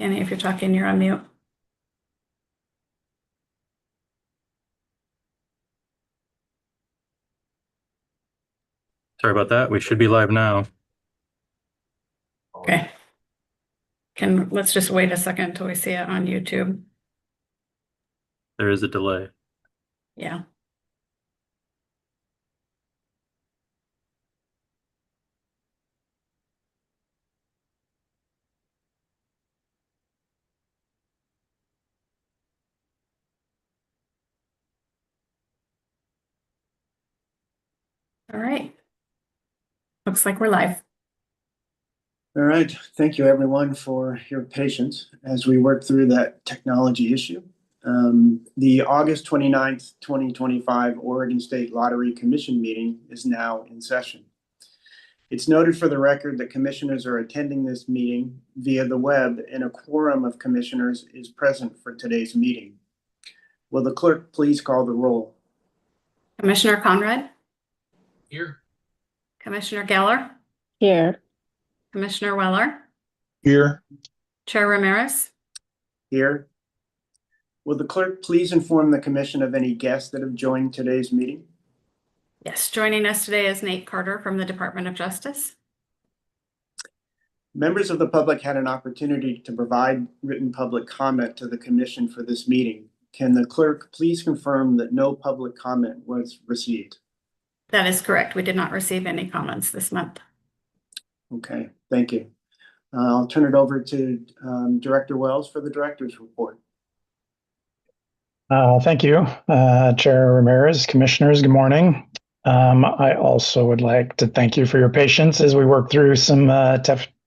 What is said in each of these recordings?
Annie, if you're talking, you're on mute. Sorry about that. We should be live now. Okay. Let's just wait a second until we see it on YouTube. There is a delay. Yeah. All right. Looks like we're live. All right, thank you everyone for your patience as we work through that technology issue. The August 29th, 2025 Oregon State Lottery Commission meeting is now in session. It's noted for the record that commissioners are attending this meeting via the web and a quorum of commissioners is present for today's meeting. Will the clerk please call the roll? Commissioner Conrad? Here. Commissioner Geller? Here. Commissioner Weller? Here. Chair Ramirez? Here. Will the clerk please inform the commission of any guests that have joined today's meeting? Yes, joining us today is Nate Carter from the Department of Justice. Members of the public had an opportunity to provide written public comment to the commission for this meeting. Can the clerk please confirm that no public comment was received? That is correct. We did not receive any comments this month. Okay, thank you. I'll turn it over to Director Wells for the director's report. Thank you, Chair Ramirez, Commissioners, good morning. I also would like to thank you for your patience as we work through some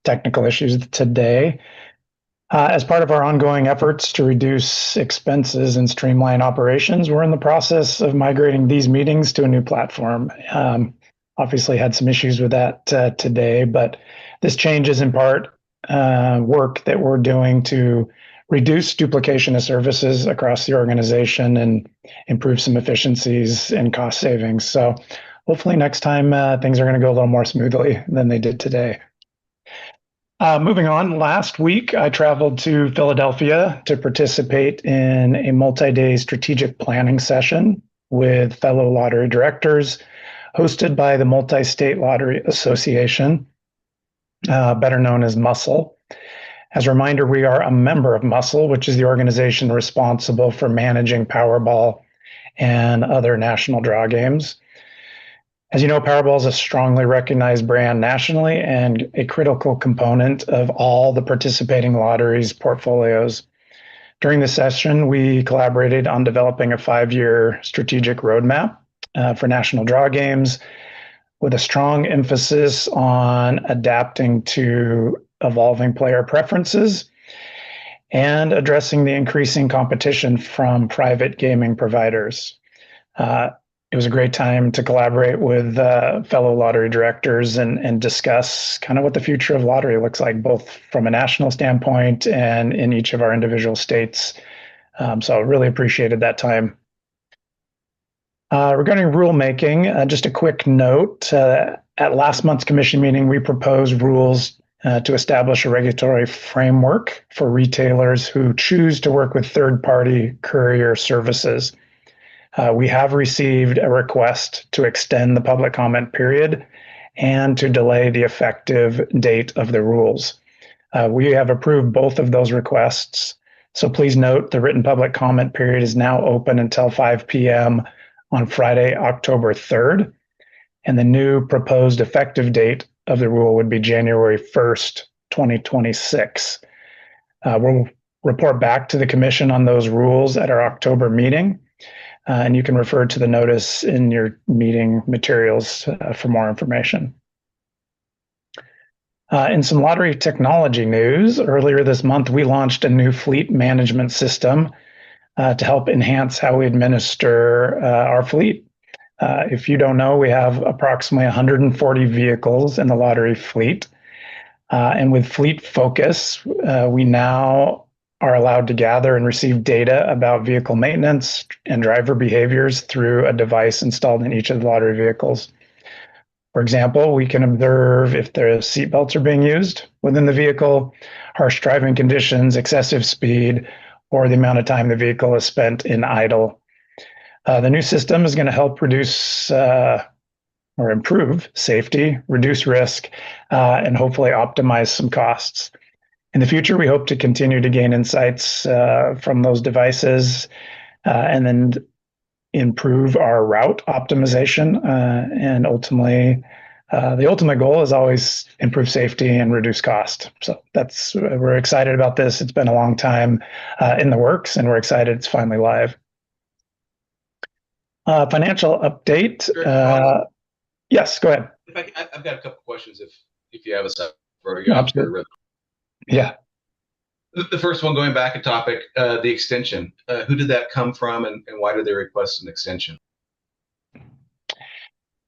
technical issues today. As part of our ongoing efforts to reduce expenses and streamline operations, we're in the process of migrating these meetings to a new platform. Obviously had some issues with that today, but this change is in part work that we're doing to reduce duplication of services across the organization and improve some efficiencies and cost savings. So hopefully next time things are going to go a little more smoothly than they did today. Moving on, last week I traveled to Philadelphia to participate in a multi-day strategic planning session with fellow lottery directors hosted by the Multi-State Lottery Association, better known as MUSL. As a reminder, we are a member of MUSL, which is the organization responsible for managing Powerball and other national draw games. As you know, Powerball is a strongly recognized brand nationally and a critical component of all the participating lotteries portfolios. During the session, we collaborated on developing a 5-year strategic roadmap for national draw games with a strong emphasis on adapting to evolving player preferences and addressing the increasing competition from private gaming providers. It was a great time to collaborate with fellow lottery directors and discuss kind of what the future of lottery looks like, both from a national standpoint and in each of our individual states. So I really appreciated that time. Regarding rulemaking, just a quick note. At last month's commission meeting, we proposed rules to establish a regulatory framework for retailers who choose to work with third-party courier services. We have received a request to extend the public comment period and to delay the effective date of the rules. We have approved both of those requests. So please note the written public comment period is now open until 5 p.m. on Friday, October 3rd. And the new proposed effective date of the rule would be January 1st, 2026. We'll report back to the commission on those rules at our October meeting. And you can refer to the notice in your meeting materials for more information. In some lottery technology news, earlier this month, we launched a new fleet management system to help enhance how we administer our fleet. If you don't know, we have approximately 140 vehicles in the lottery fleet. And with Fleet Focus, we now are allowed to gather and receive data about vehicle maintenance and driver behaviors through a device installed in each of the lottery vehicles. For example, we can observe if the seatbelts are being used within the vehicle, harsh driving conditions, excessive speed, or the amount of time the vehicle is spent in idle. The new system is going to help reduce or improve safety, reduce risk, and hopefully optimize some costs. In the future, we hope to continue to gain insights from those devices and then improve our route optimization. And ultimately, the ultimate goal is always improve safety and reduce cost. So we're excited about this. It's been a long time in the works, and we're excited it's finally live. Financial update. Yes, go ahead. I've got a couple questions if you have a second. Absolutely. Yeah. The first one, going back a topic, the extension. Who did that come from, and why did they request an extension?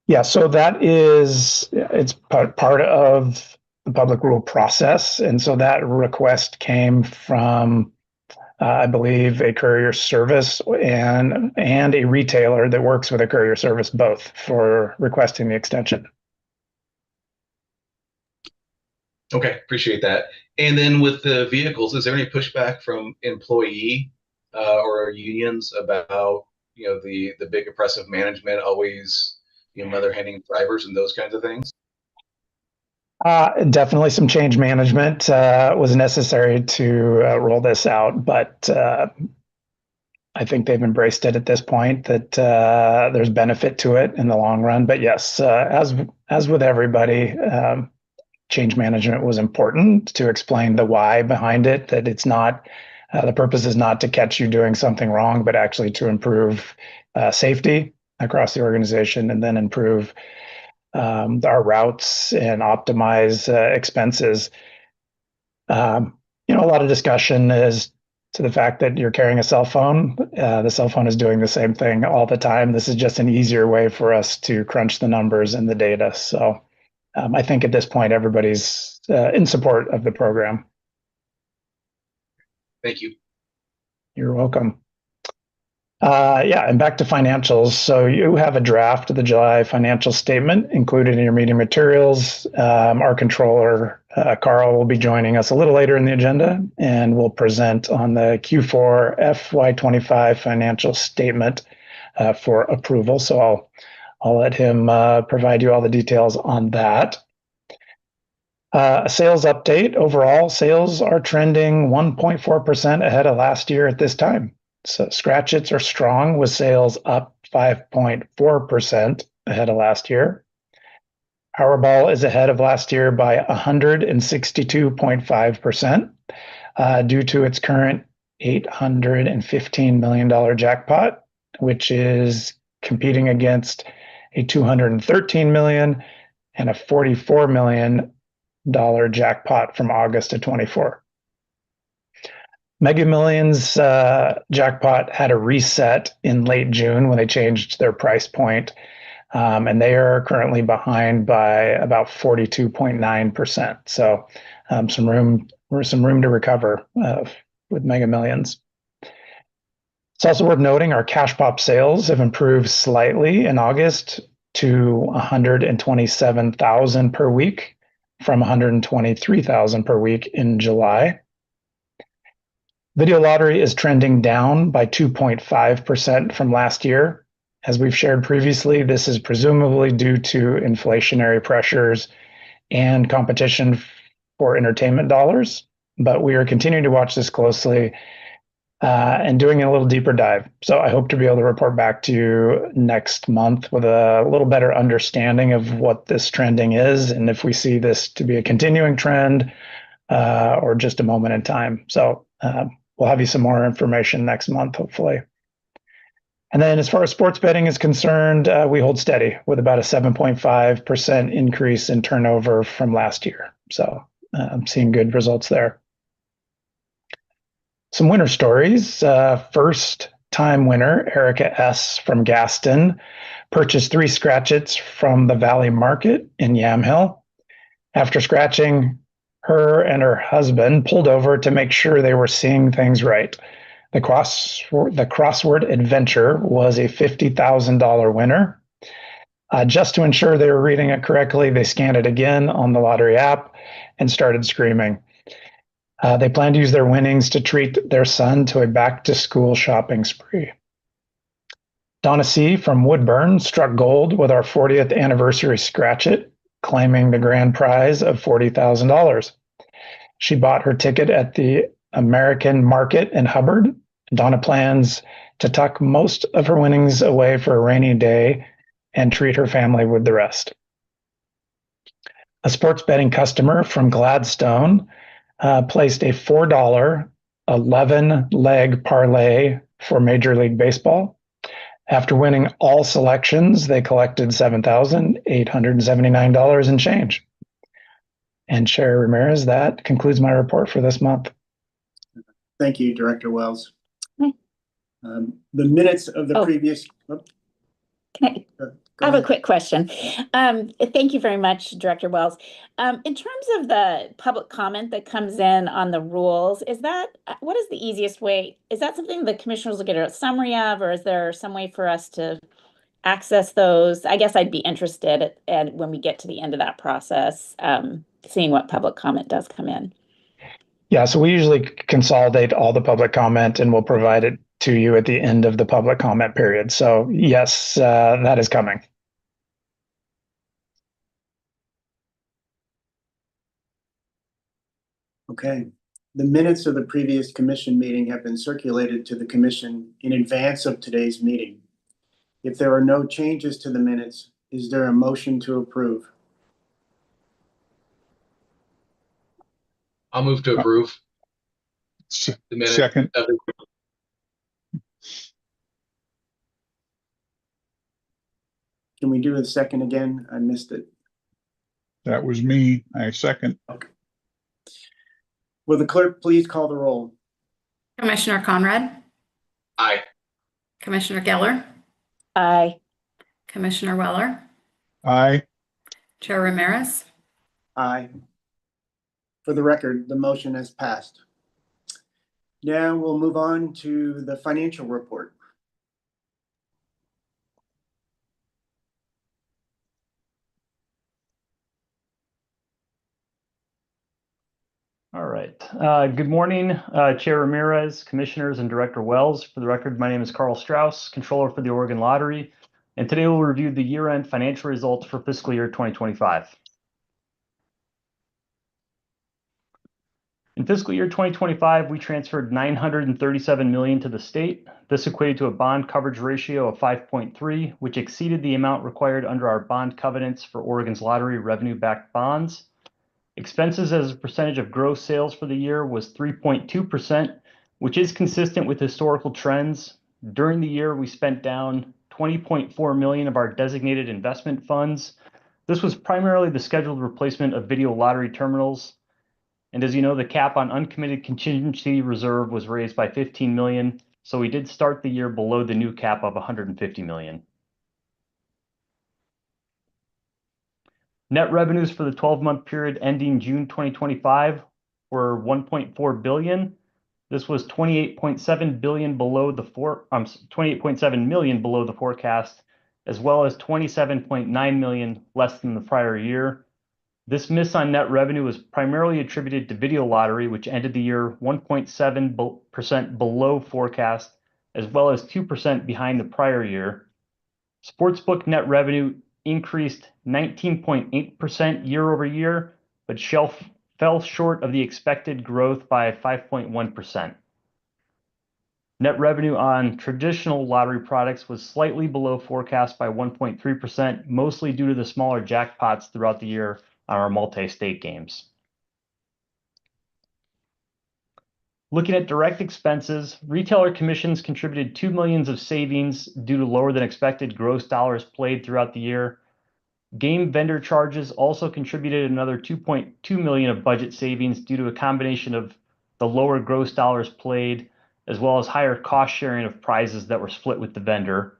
Yeah, so it's part of the public rule process. And so that request came from, I believe, a courier service and a retailer that works with a courier service, both, for requesting the extension. Okay, appreciate that. And then with the vehicles, is there any pushback from employee or unions about the big oppressive management always mother handing drivers and those kinds of things? Definitely some change management was necessary to roll this out, but I think they've embraced it at this point, that there's benefit to it in the long run. But yes, as with everybody, change management was important to explain the why behind it, that it's not, the purpose is not to catch you doing something wrong, but actually to improve safety across the organization and then improve our routes and optimize expenses. A lot of discussion is to the fact that you're carrying a cell phone. The cell phone is doing the same thing all the time. This is just an easier way for us to crunch the numbers and the data. So I think at this point, everybody's in support of the program. Thank you. You're welcome. And back to financials. So you have a draft of the July financial statement included in your meeting materials. Our controller, Carl, will be joining us a little later in the agenda, and will present on the Q4 FY25 financial statement for approval. So I'll let him provide you all the details on that. A sales update. Overall, sales are trending 1.4% ahead of last year at this time. So Scratchits are strong, with sales up 5.4% ahead of last year. Powerball is ahead of last year by 162.5% due to its current $815 million jackpot, which is competing against a $213 million and a $44 million jackpot from August of 24. Mega Millions jackpot had a reset in late June when they changed their price point, and they are currently behind by about 42.9%. So some room to recover with Mega Millions. It's also worth noting our Cash Pop sales have improved slightly in August to 127,000 per week from 123,000 per week in July. Video lottery is trending down by 2.5% from last year. As we've shared previously, this is presumably due to inflationary pressures and competition for entertainment dollars, but we are continuing to watch this closely and doing a little deeper dive. So I hope to be able to report back to you next month with a little better understanding of what this trending is, and if we see this to be a continuing trend or just a moment in time. So we'll have you some more information next month, hopefully. And then as far as sports betting is concerned, we hold steady with about a 7.5% increase in turnover from last year. So I'm seeing good results there. Some winner stories. First time winner, Erica S. from Gaston, purchased 3 Scratchits from the Valley Market in Yamhill. After scratching, her and her husband pulled over to make sure they were seeing things right. The crossword adventure was a $50,000 winner. Just to ensure they were reading it correctly, they scanned it again on the lottery app and started screaming. They plan to use their winnings to treat their son to a back-to-school shopping spree. Donna C. from Woodburn struck gold with our 40th anniversary Scratch It, claiming the grand prize of $40,000. She bought her ticket at the American Market in Hubbard. Donna plans to tuck most of her winnings away for a rainy day and treat her family with the rest. A sports betting customer from Gladstone placed a $4 11-leg parlay for Major League Baseball. After winning all selections, they collected $7,879 in change. And Chair Ramirez, that concludes my report for this month. Thank you, Director Wells. Okay. The minutes of the Oh. previous. Can I Go have a ahead. quick question. Thank you very much, Director Wells. In terms of the public comment that comes in on the rules, what is the easiest way? Is that something the commissioners will get a summary of, or is there some way for us to access those? I guess I'd be interested at when we get to the end of that process, seeing what public comment does come in. Yeah, so we usually consolidate all the public comment and we'll provide it to you at the end of the public comment period. So yes, that is coming. Okay. The minutes of the previous commission meeting have been circulated to the commission in advance of today's meeting. If there are no changes to the minutes, is there a motion to approve? I'll move to approve Se- the minute. Second, of the- Can we do a second again? I missed it. that was me. I second. Will the clerk please call the roll? Commissioner Conrad, Aye. Commissioner Geller, Aye. Commissioner Weller, Aye. Chair Ramirez. Aye. For the record, the motion has passed. Now we'll move on to the financial report. All right. Good morning, Chair Ramirez, Commissioners, and Director Wells. For the record, my name is Carl Strauss, Controller for the Oregon Lottery, and today we'll review the year-end financial results for fiscal year 2025. In fiscal year 2025, we transferred $937 million to the state. This equated to a bond coverage ratio of 5.3, which exceeded the amount required under our bond covenants for Oregon's lottery revenue-backed bonds. Expenses as a percentage of gross sales for the year was 3.2%, which is consistent with historical trends. During the year, we spent down $20.4 million of our designated investment funds. This was primarily the scheduled replacement of video lottery terminals. And as you know, the cap on uncommitted contingency reserve was raised by $15 million, so we did start the year below the new cap of $150 million. Net revenues for the 12-month period ending June 2025 were $1.4 billion. This was $28.7 billion below the $28.7 million below the forecast, as well as $27.9 million less than the prior year. This miss on net revenue was primarily attributed to video lottery, which ended the year 1.7% below forecast, as well as 2% behind the prior year. Sportsbook net revenue increased 19.8% year over year, but fell short of the expected growth by 5.1%. Net revenue on traditional lottery products was slightly below forecast by 1.3%, mostly due to the smaller jackpots throughout the year on our multi-state games. Looking at direct expenses, retailer commissions contributed $2 million of savings due to lower than expected gross dollars played throughout the year. Game vendor charges also contributed another $2.2 million of budget savings due to a combination of the lower gross dollars played, as well as higher cost sharing of prizes that were split with the vendor.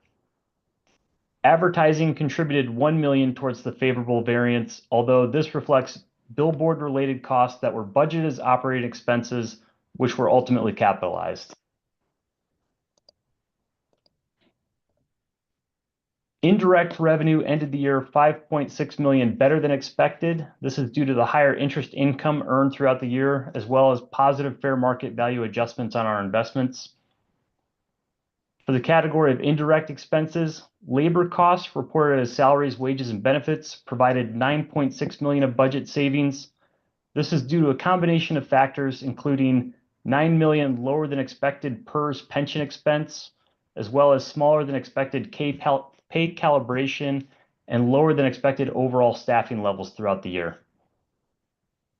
Advertising contributed $1 million towards the favorable variance, although this reflects billboard-related costs that were budgeted as operating expenses, which were ultimately capitalized. Indirect revenue ended the year 5.6 million better than expected. This is due to the higher interest income earned throughout the year, as well as positive fair market value adjustments on our investments. For the category of indirect expenses, labor costs reported as salaries, wages, and benefits provided 9.6 million of budget savings. This is due to a combination of factors, including 9 million lower than expected PERS pension expense, as well as smaller than expected pay calibration and lower than expected overall staffing levels throughout the year.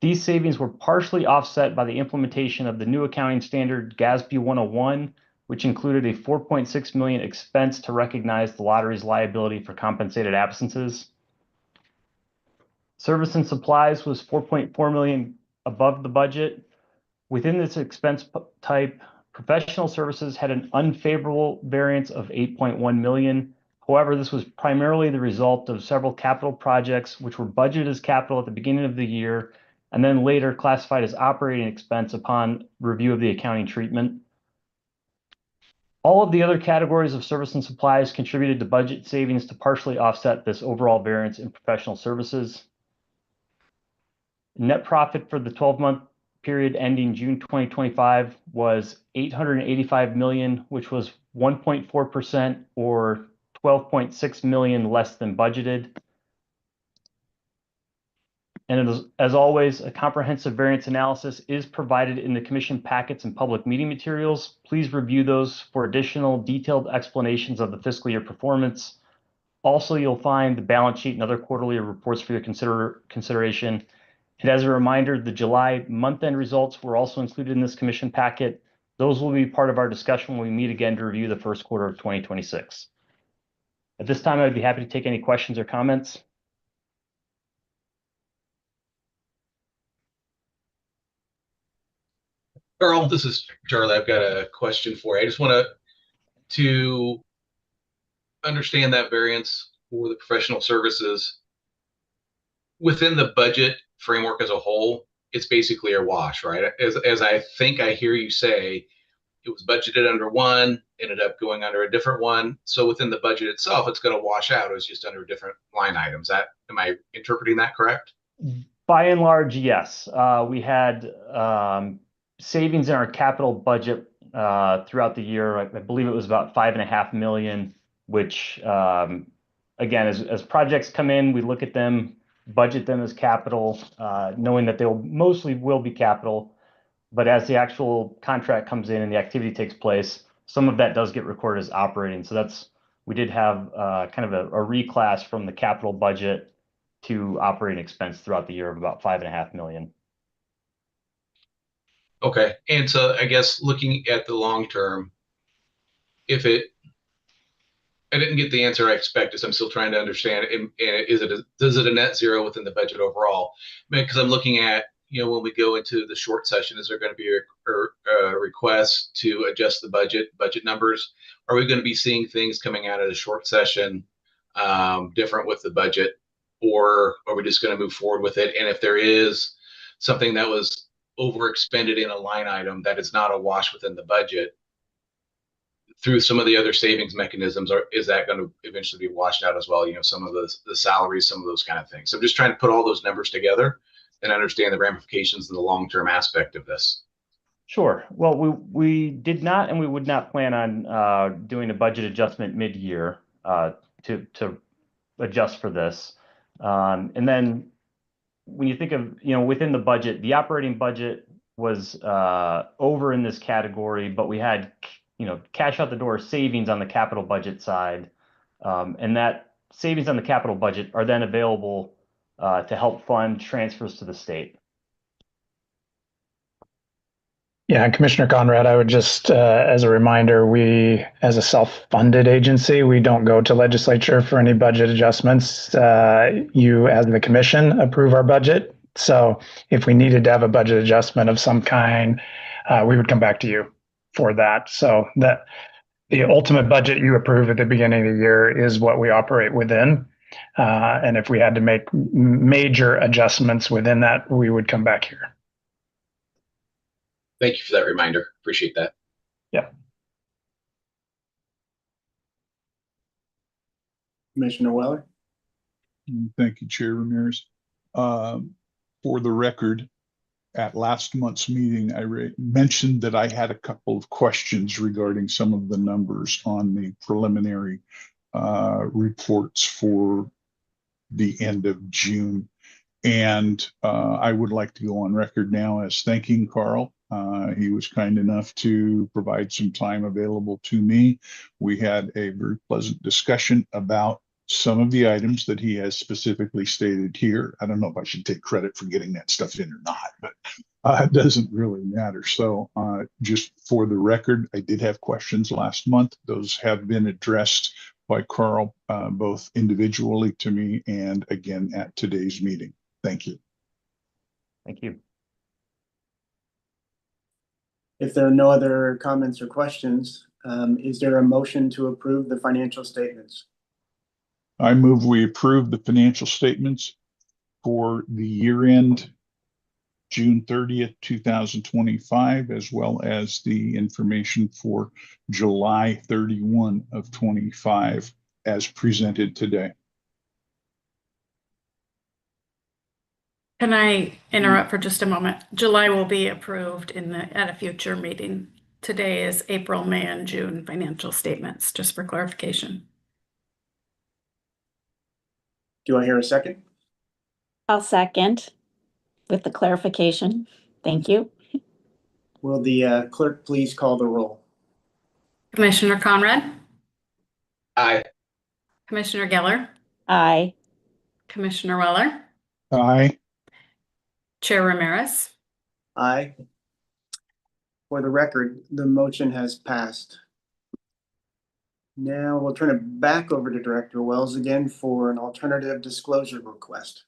These savings were partially offset by the implementation of the new accounting standard GASB 101, which included a 4.6 million expense to recognize the lottery's liability for compensated absences. Service and supplies was 4.4 million above the budget. Within this expense type, professional services had an unfavorable variance of 8.1 million. However, this was primarily the result of several capital projects which were budgeted as capital at the beginning of the year and then later classified as operating expense upon review of the accounting treatment. All of the other categories of service and supplies contributed to budget savings to partially offset this overall variance in professional services. Net profit for the 12-month period ending June 2025 was 885 million, which was 1.4% or 12.6 million less than budgeted. And as always, a comprehensive variance analysis is provided in the commission packets and public meeting materials. Please review those for additional detailed explanations of the fiscal year performance. Also, you'll find the balance sheet and other quarterly reports for your consideration. And as a reminder, the July month-end results were also included in this commission packet. Those will be part of our discussion when we meet again to review the first quarter of 2026. At this time, I'd be happy to take any questions or comments. Carl, this is Charlie. I've got a question for you. I just want to understand that variance for the professional services within the budget framework as a whole. It's basically a wash, right? As I think I hear you say, it was budgeted under one, ended up going under a different one. So within the budget itself, it's going to wash out. It was just under different line items. Am I interpreting that correct? By and large, yes. We had savings in our capital budget throughout the year. I believe it was about 5.5 million, which again, as projects come in, we look at them, budget them as capital, knowing that they'll mostly will be capital. But as the actual contract comes in and the activity takes place, some of that does get recorded as operating. So we did have kind of a reclass from the capital budget to operating expense throughout the year of about 5.5 million. Okay. And so I guess looking at the long term, I didn't get the answer I expected, so I'm still trying to understand. Does it a net zero within the budget overall? Because I'm looking at, when we go into the short session, is there going to be a request to adjust the budget numbers? Are we going to be seeing things coming out of the short session different with the budget, or are we just going to move forward with it? And if there is something that was overexpended in a line item that is not a wash within the budget, through some of the other savings mechanisms, is that going to eventually be washed out as well? Some of the salaries, some of those kind of things. So I'm just trying to put all those numbers together and understand the ramifications and the long-term aspect of this. Sure. Well, we did not, and we would not plan on doing a budget adjustment mid-year to adjust for this. And then when you think of, within the budget, the operating budget was over in this category, but we had, cash out the door savings on the capital budget side. And that savings on the capital budget are then available to help fund transfers to the state. Yeah, Commissioner Conrad, I would just, as a reminder, we, as a self-funded agency, we don't go to legislature for any budget adjustments. You, as the commission, approve our budget. So if we needed to have a budget adjustment of some kind, we would come back to you for that. So that the ultimate budget you approve at the beginning of the year is what we operate within. And if we had to make major adjustments within that, we would come back here. Thank you for that reminder. Appreciate that. Yeah. Commissioner Weller? Thank you, Chair Ramirez. For the record, at last month's meeting, I mentioned that I had a couple of questions regarding some of the numbers on the preliminary reports for the end of June. And I would like to go on record now as thanking Carl. He was kind enough to provide some time available to me. We had a very pleasant discussion about some of the items that he has specifically stated here. I don't know if I should take credit for getting that stuff in or not, but it doesn't really matter. So just for the record, I did have questions last month. Those have been addressed by Carl, both individually to me and again at today's meeting. Thank you. Thank you. If there are no other comments or questions, is there a motion to approve the financial statements? I move we approve the financial statements for the year end June 30th, 2025, as well as the information for July 31 of 25 as presented today. Can I interrupt for just a moment? July will be approved at a future meeting. Today is April, May, and June financial statements, just for clarification. Do I hear a second? I'll second with the clarification. Thank you. Will the clerk please call the roll? Commissioner Conrad, Aye. Commissioner Geller, Aye. Commissioner Weller, Aye. Chair Ramirez. Aye. For the record, the motion has passed. Now we'll turn it back over to Director Wells again for an alternative disclosure request.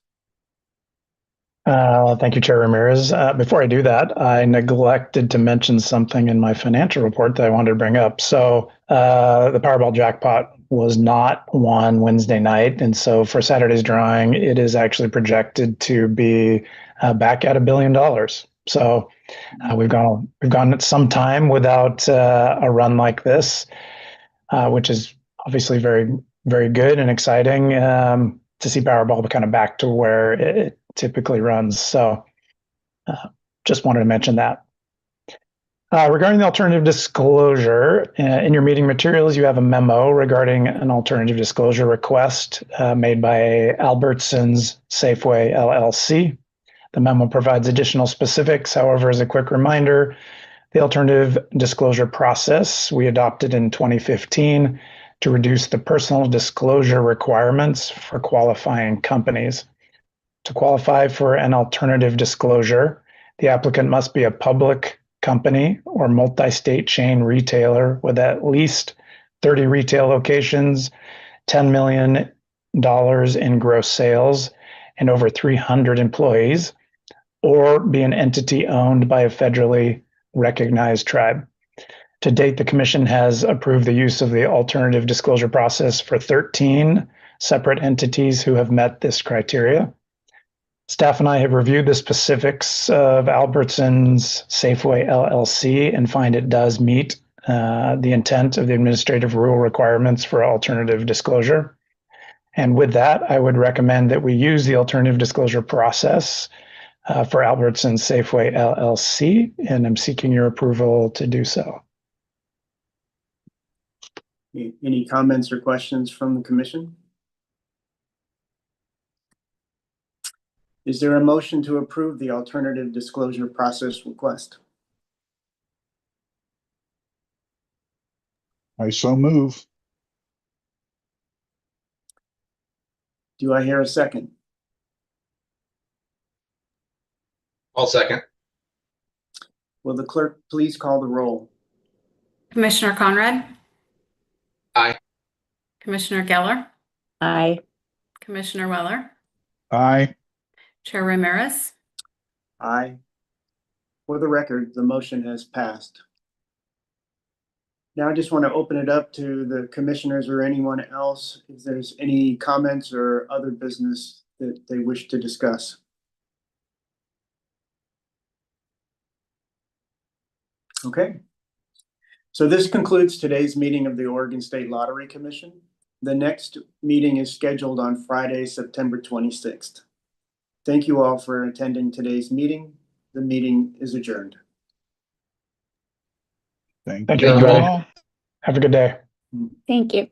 Thank you, Chair Ramirez. Before I do that, I neglected to mention something in my financial report that I wanted to bring up. So the Powerball jackpot was not won Wednesday night. And so for Saturday's drawing, it is actually projected to be back at $1 billion. So we've gone some time without a run like this, which is obviously very, very good and exciting to see Powerball kind of back to where it typically runs. So just wanted to mention that. Regarding the alternative disclosure, in your meeting materials, you have a memo regarding an alternative disclosure request made by Albertsons Safeway LLC. The memo provides additional specifics. However, as a quick reminder, the alternative disclosure process we adopted in 2015 to reduce the personal disclosure requirements for qualifying companies. To qualify for an alternative disclosure, the applicant must be a public company or multi-state chain retailer with at least 30 retail locations, $10 million in gross sales, and over 300 employees, or be an entity owned by a federally recognized tribe. To date, the Commission has approved the use of the alternative disclosure process for 13 separate entities who have met this criteria. Staff and I have reviewed the specifics of Albertsons Safeway LLC and find it does meet the intent of the administrative rule requirements for alternative disclosure. And with that, I would recommend that we use the alternative disclosure process for Albertsons Safeway LLC, and I'm seeking your approval to do so. Any comments or questions from the Commission? Is there a motion to approve the alternative disclosure process request? I so move. Do I hear a second? I'll second. Will the clerk please call the roll? Commissioner Conrad, Aye. Commissioner Geller, Aye. Commissioner Weller, Aye. Chair Ramirez. Aye. For the record, the motion has passed. Now I just want to open it up to the commissioners or anyone else if there's any comments or other business that they wish to discuss. Okay. So this concludes today's meeting of the Oregon State Lottery Commission. The next meeting is scheduled on Friday, September 26th. Thank you all for attending today's meeting. The meeting is adjourned. Thank Thank you you, everybody. all. Have a good day. Thank you.